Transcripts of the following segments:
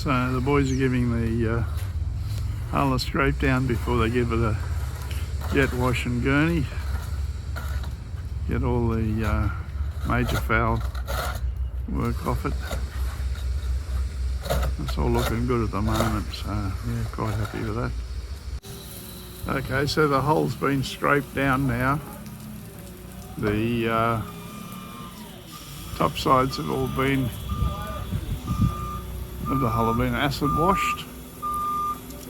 So the boys are giving the hull a scrape down before they give it a jet wash and gurney. Get all the major foul work off it. It's all looking good at the moment, so yeah, quite happy with that. Okay, so the hull's been scraped down now. The top sides have all been, of the hull have been acid washed,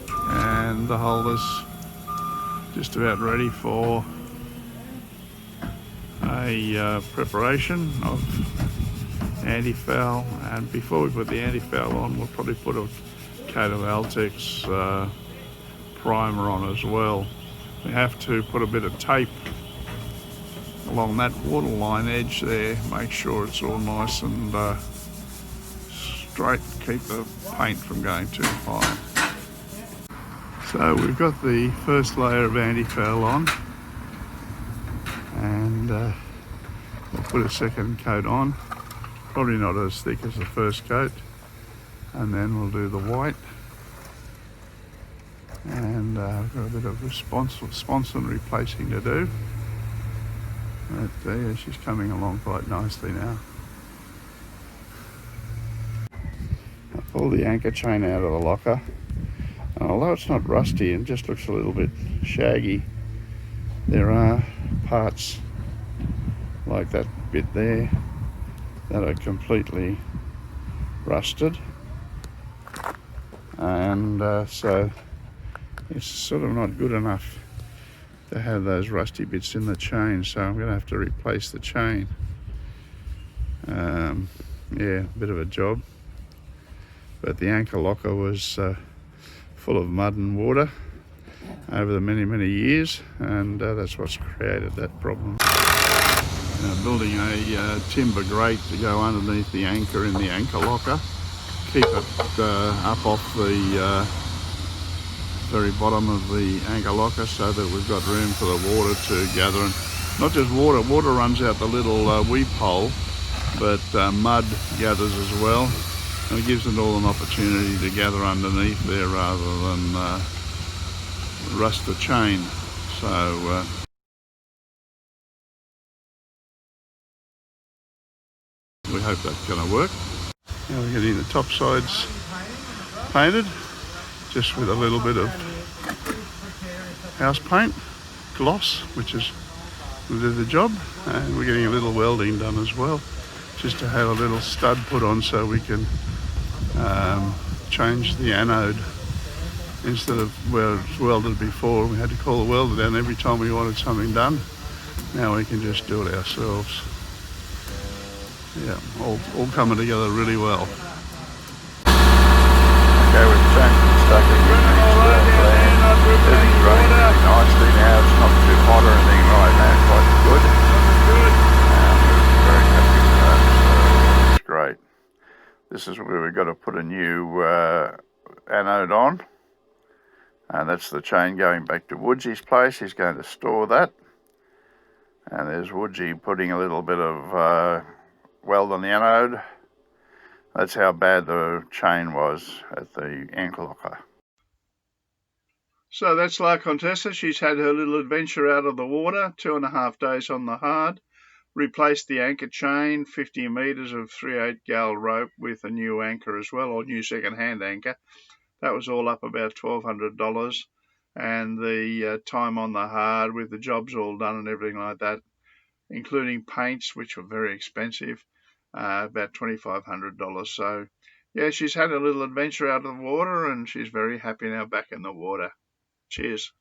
and the hull is just about ready for a preparation of anti-foul. And before we put the anti-foul on, we'll probably put a coat of Altex primer on as well. We have to put a bit of tape along that waterline edge there, make sure it's all nice and straight, keep the paint from going too high. So we've got the first layer of anti-foul on, and we'll put a second coat on, probably not as thick as the first coat, and then we'll do the white. And I've got a bit of sponson replacing to do. But there, she's coming along quite nicely now. I pulled the anchor chain out of the locker, and although it's not rusty and just looks a little bit shaggy, there are parts like that bit there that are completely rusted, and so it's sort of not good enough to have those rusty bits in the chain, so I'm going to have to replace the chain. Yeah, a bit of a job, but the anchor locker was full of mud and water over the many years, and that's what's created that problem. Building a timber grate to go underneath the anchor in the anchor locker, keep it up off the very bottom of the anchor locker, so that we've got room for the water to gather. And not just water runs out the little weep hole, but mud gathers as well, and it gives it all an opportunity to gather underneath there rather than rust the chain. So we hope that's going to work. Now we're getting the top sides painted, just with a little bit of house paint, gloss, which will do the job. And we're getting a little welding done as well, just to have a little stud put on so we can change the anode. Instead of where it's welded before, we had to call the welder down every time we wanted something done. Now we can just do it ourselves. Yeah, all coming together really well. Okay, we've changed the stuck in the everything's running really nicely now. It's not too hot or anything right now, quite good. We're very happy with that, so it's great. This is where we've got to put a new anode on, and that's the chain going back to Woodsy's place. He's going to store that, and there's Woodsy putting a little bit of weld on the anode. That's how bad the chain was at the anchor locker. So that's La Contessa. She's had her little adventure out of the water, 2.5 days on the hard. Replaced the anchor chain, 50 metres of 3/8 gal rope with a new anchor as well, or new second-hand anchor. That was all up about $1,200. And the time on the hard with the jobs all done and everything like that, including paints, which were very expensive, about $2,500. So yeah, she's had a little adventure out of the water, and she's very happy now back in the water. Cheers.